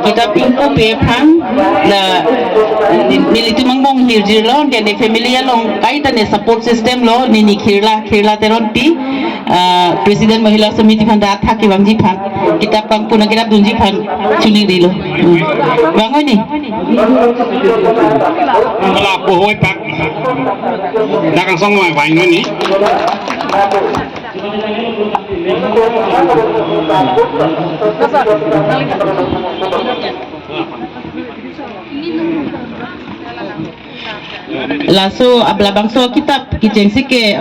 Kita pimpu pepang na niliti mangbong hirjir lo dia ni family long kaita ni support system lo ni khirla teronti presiden mahila samiti phanda thaki bangji phan kitab pang puna kitab dunji phan chuni dilo bangoi ni wala po hoy pak dagang song mai bai ni laso ablabang so kitab kijeng sike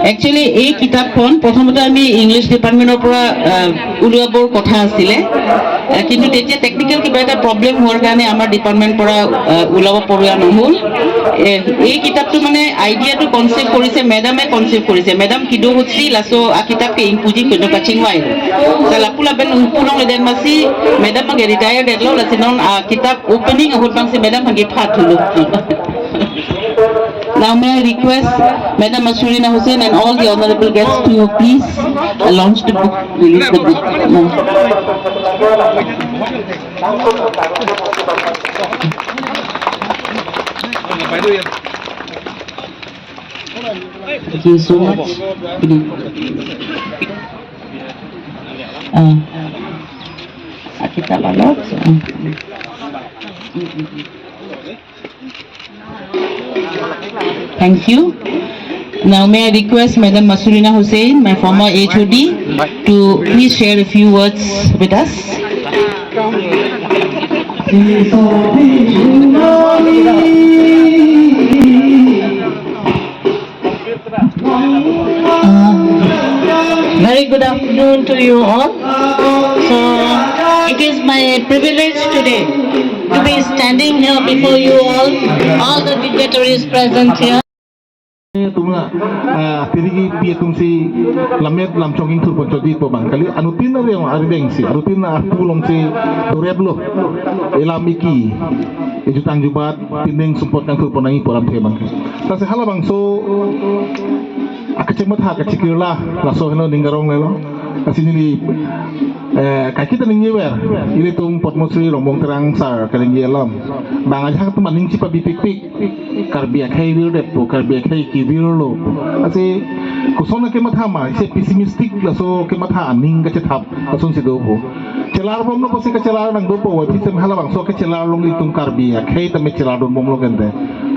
actually ei kitab kon prothomte ami english department opora uliabor kotha asile কিন্তু তেতিয়া টেকনিক্যাল কিবা এটা প্রবলেম হোৱাৰ কাৰণে আমাৰ ডিপাৰ্টমেন্ট পৰা উলাব পৰা নহল এই কিতাপটো মানে আইডিয়াটো কনসেপ্ট কৰিছে মেডামে কনসেপ্ট কৰিছে মেডাম কিদো হচ্ছি লাসো আ কিতাব কে ইম্পুজি কইনো কাচিংৱাই sala pula ben pulong le den masi medam mage retire det lo la sinon kitab opening ahut bang si medam mage phat hulu. Now may I request Madam Masurina Hussain and all the honorable guests to please launch the book, release the book. Thank you so much. Kita balot. Thank you. Now may I request Madam Masurina Hussain, my former HOD, to please share a few words with us. Very good afternoon to you all. So it is my privilege today to be standing here before you all the dignitaries present here. Tumla tirigi pietum si lamet lam chonging tur ponchodi po bangkali anutin na reng arbeng si anutin na pulong si reblo elamiki ejutang jubat pining sumpot kang tur ponangi polam the bang ta se hala bang so akacemot ha kacikirla laso heno ningarong lelo kasini kita ningyewer ile tum potmosri rombong terang sar kaleng yelam bang aja tu maning cipa bipik karbia khai wir dep to karbia khai ki wir lo ase kusona ke matha ma se pessimistic laso ke matha aning ka thap asun se do bo celar bom no pose ka celar nang do po wa pisem hala bang so ke celar long litung karbia khai ta me celar don bom lo gende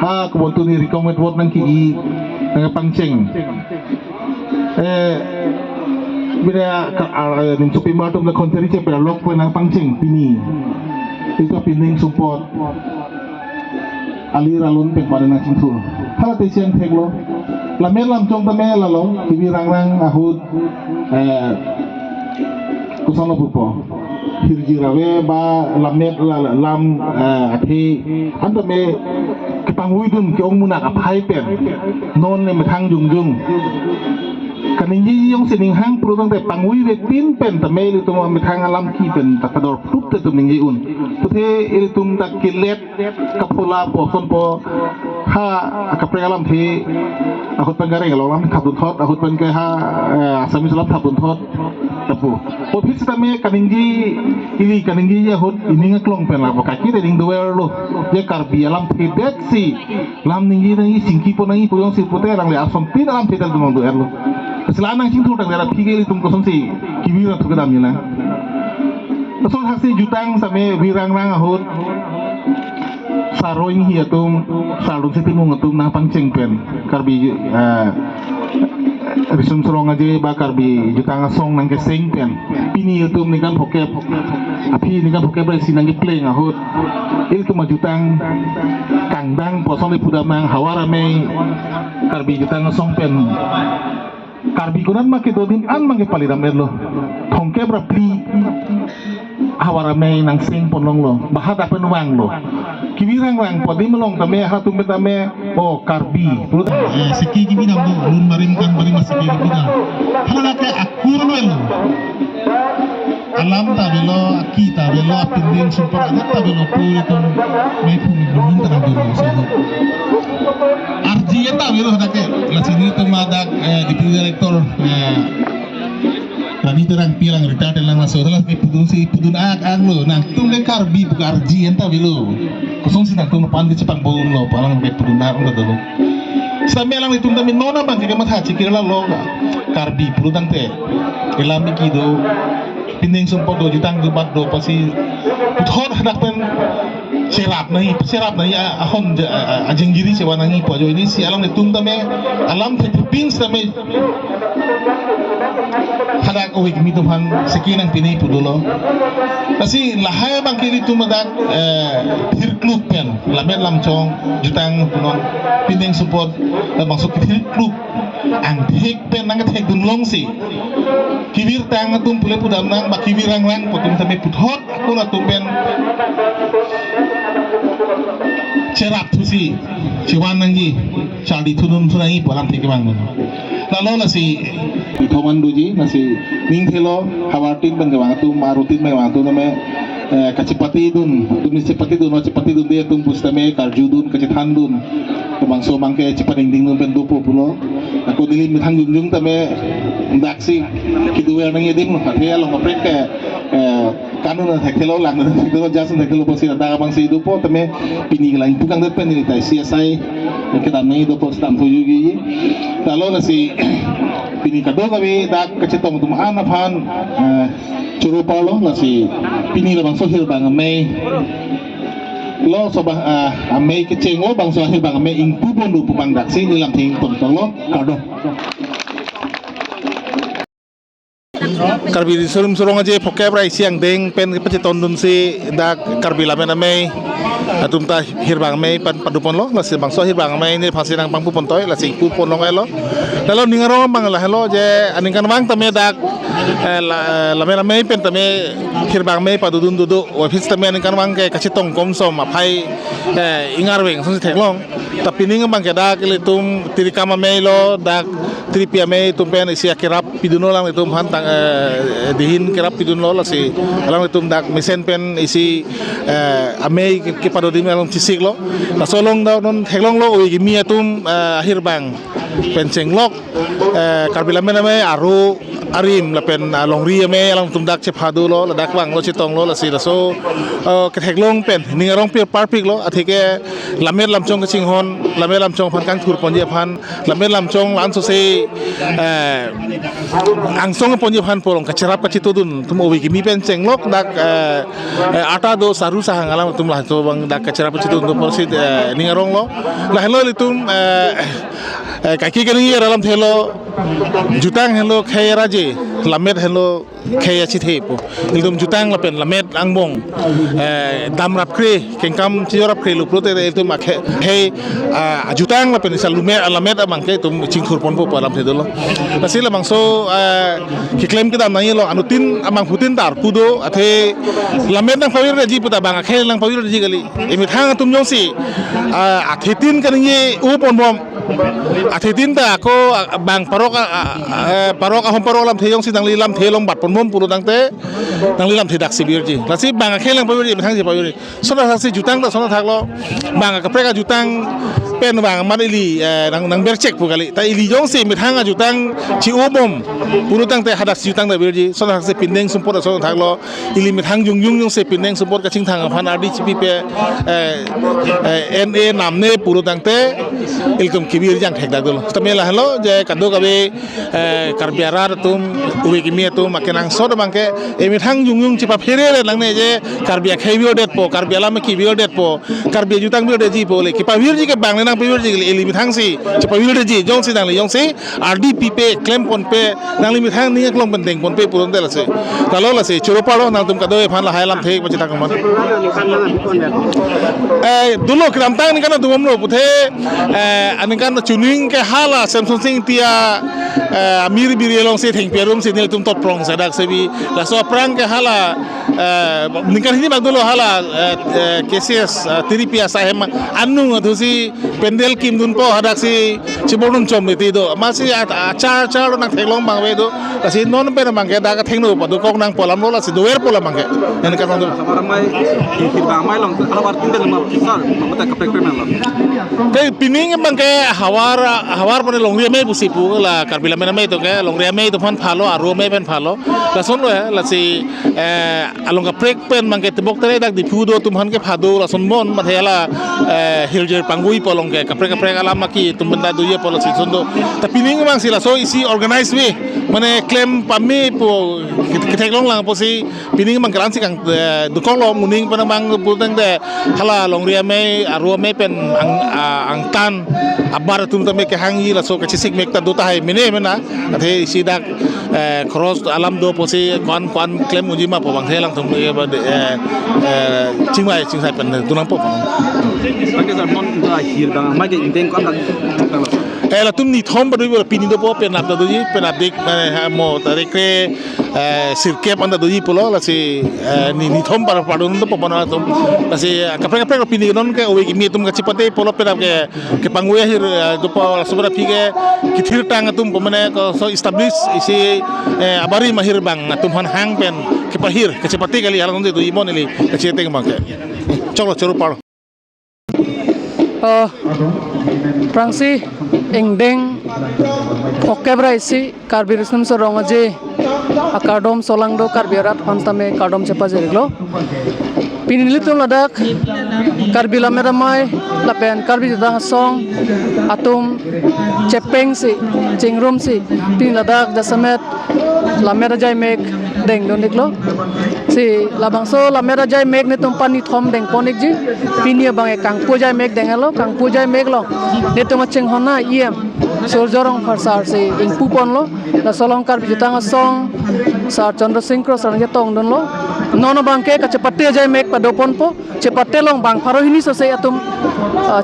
ha ko bontu ni recommend word nang ki nang pangcheng bila nin supi matum na konteri che pera lok nang pangcheng pini itu pining support alir alun pe pada na cintur hala te siang theglo la me lam chong ta me la lo kibi rang ahud kusano pupo hirji rawe ba lamet lam athi anta me kepangui dun ke ong munak apai pen non ne mathang jung kaning yong sining hang pru tang te pangui ve pin pen ta me lu tum me thang alam ki pen ta kador prup te tum ning un tu the il tum ta kilet kapula po son po ha ka pregalam the ahut pangare ga lam khabun thot ahut pan ke ha sami salam khabun thot tapu o phis ta me kaning ji ye hot ining klong pen la ka ki te ning do lo je karbi alam the det si lam ning ji singki po nang i puyong si pute rang le asom pin alam te dal dum do erlo Selanang cintu tak ada pikir itu kosong si kibir atau kedamnya lah. Kosong hasil jutang sampai wirang-rang ahut saroing hiya tum sarung setimung atum nang pangceng pen karbi risum serong aja bakar bi jutang asong nang keseng pen pini atum ni kan hokep api ni kan hokep berisi nang play ahut itu majutang kandang posong di pudamang hawarame karbi jutang asong pen karbi kunan make dodin an mange paliram erlo thongke bra pli awara me nang sing ponong lo bahada penuang lo kiwirang rang podi melong tame hatu metame oh karbi siki gibi dam lun marim kan bari masiki gibi dam hala ke akur lo alam tabelo aki tabelo apinding super anak tabelo puri itu may pumibulun tanang dulu so RG tabelo hadake la sini itu madak deputy director Rani terang pilang retard lang na so dalas may pudun ang lo nang tunde karbi buka RG tabelo kusong sinang tung pandi cepang bolon lo parang may pudun ang dalo sa melang itu dami nona bang kaya matha cikirala lo karbi pudun te ilami kido pinding sumpah do jutang dubat do pasi thon hadak pen serap nahi ahon ajeng giri sewa nahi pojo ini si alam netung tame alam pin tame hadak oik mi tuhan sekinang pinay pudulo pasi lahai bang kiri tumadak hir klub pen lamet lamchong jutang punon pinding support bang sukit hir klub ang hek pen nang hek dunlong si kibir tang atum pule pudam nang bakibir ang lang putum tame puthot aku na tumpen cerap tusi ciwan nangi cari turun tunai palam tiga bang lalu nasi Thoman duji nasi ning thelo hawatin bang bang tu marutin bang tu name kacipati dun cepati dun dia tung pustame karju dun kacitan dun bang so mangke cepat ding dun pen 20 aku dilin mitang jungjung tame daksi kiduwe nang yedim hatya long aprek ke kanun na thekelo lang na thekelo jasun thekelo posi na bang si dupo tame pinigilang tukang depen ni tai CSI kita nai dupo stam tujugi lalu nasi pini kado kami dak kecetong tumaan aphan curu palo nasi pini bang sohil bang mei lo sobah amei keceng lo bang sohil bang mei ingpu bondu pupang daksi nilam ting tong lo kado karbi surum aja pokoknya prai siang deng pen peceton dun si dak karbi lamen amei atum ta hirbang mei pan padupon lo lasi bang so hirbang mei ni phasi nang pangpu pontoy lasi pu pon long lo lalu ningaro bang lah lo je aningkan wang tame dak lamen mei pen tame hirbang mei padudun dudu office tame aningkan wang ke kacitong komsom apai ingar weng so theklong tapi ning bang ke dak litum tirikama mei lo dak tripia mei tumpen isi akirap piduno lang itum hantang dihin kirap pidun lo lasi alang itum dak mesen pen isi amei ke padodi melong cisik lo nasolong daw non heglong lo oi gimi atum akhir bang penceng lok karbila mename aru arim lapen longri ame alang tum dak cephadu lo ladak bang lo citong lo lasi laso ke heglong pen ningarong pir parpik lo athike lamet lamchong ke singhon lamet lamchong phan kang thur ponje phan lamet lamchong lan so se angsong ponje phan polong kacerap kacitudun tum oi gimi penceng lok dak ata do saru sahang alam tum lah to bang dak kacerap kacitudun do porsi ningarong lo lah lo litum kaki kani dalam thelo jutang hello khayra je lamet hello khaya chi thepo ilum jutang lapen lamet angbong dam rap kre kengkam chiorap kre lu prote ilum he jutang lapen salume lamet amang ke tum chingkhur pon po palam thedolo tasila mangso ki claim ke dam nai lo anutin amang putin tar pudo athe lamet nang pawir ji puta bang khe nang pawir ji gali emi thang tum josi athetin kani u pon bom athetin ta ko bang parok ahom parok lam theyong si dang lam thelong bat pon mom puru dangte dang lam thedak sibir ji lasi bang khelang pawir ji thang ji pawir sona thak si jutang ta sona thak lo bang ka preka jutang pen bang manili nang bercek pu kali ta ili jong si mithang jutang chi ubom puru dangte hadak si jutang da bir ji sona thak si pindeng sumpor sona thak lo ili mithang jung jung si pindeng sumpor ka ching thang phan ardi chipi pe na namne puru dangte ilkum kibir jang thek dak dolo tamela hello je kado kabe karbiara tum uwe kimi tum makenang sod bangke emi thang jungjung chipa phere langne je karbia khaibio det po karbiala me kibio det po karbia jutang bio de ji po le kipa wir ji ke bang nang pibir ji eli mi thang si chipa wir de ji jong si dang le jong si rdp pe claim pon pe nang li mi thang ni klong pendeng pon pe puron de la se kalo la se choro palo nang tum kado e phan la hailam thek pa chita kaman dulo kram tang ni kana dumom lo puthe anikan chuning ke hala samsung sing tia amir birelong se theng perum se nil tum tot prong sadak sebi la so prang ke hala nikan hini bagdolo hala KCS tiripia sahem annu dhusi pendel kim dun po hadak si bonun chom itu do masih acar nang thenglong bang we do si non pe mang ke da ka thengno pa do kok nang polam lo la si doer pola mang ke en ka do Ramai hirbang mai long alawar tindel ma kisar mata kaprek premen lo. ke pining bang ke hawar pone long ria me busi pu la karbila mena me to ke long ria me to phan phalo aro me pen phalo la son lo la si along ka prek pen mang ke tibok tere dak di pu do tum han ke phado la son mon ma thela hiljer pangui polong ke kaprek alam ma ki tum benda do ye polo si son do ta pining bang si la so isi organize we mane claim pami po ke long lang po si pining bang kelan si kang du kong lo muning pa namang putang de hala long ria me aro me pen ang tan abar tum ta me ke hangi la so ke sik mek ta do ta hai mene mena athe si dak cross alam do po si kon claim uji ma po bang the lang thum chingmai chingsai pen du nang po Bagi sar mon hirbang mai ke inteng kon la tum ni thom ba do pini do po pen ap do ji pen ap dik mo ta re kre sirkep anda do ji polo la si ni thom par padun do po bana tum la si kapre pini non ke owe mi tum ka chipate polo pen ap ke panguya hir do po sobra pige ki thir tang tum po mane ko so establish isi abari mahir bang tum han hang pen ke pahir ke chipate kali ala do ji mon li ke chete ma ke cholo choro paro Prangsi engdeng okebra isi karbirisnum sorongaje akadom solangdo karbiarat pantame kadom cepa jeriglo pinilitum ladak karbila meramai lapen karbi jadang song atum cepeng si cingrum si pin ladak dasamet lamera jai mek deng doniklo si labangso lamera jai mek ne tumpani thom deng ponik ji pinia bang kang pujai mek dengalo kang pujai mek lo ne tumacheng hona iem surjorong pharsar si ingpu pon lo la solong karbi jadang song sar chandra singh cross range tong don lo nono bangke ka cepate jai mek padopon po cepate long bang pharohini so se atum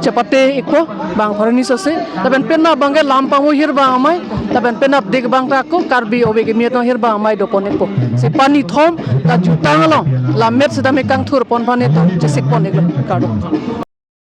cepate ikpo bang pharohini so se taben penna bangge lampang hir bang amai taben penna dik bang ta ko karbi obege mieto hir bang amai dopon ikpo si pani thom ta jutang lo lamet sedame kang thur pon phane to chesik pon iklo kado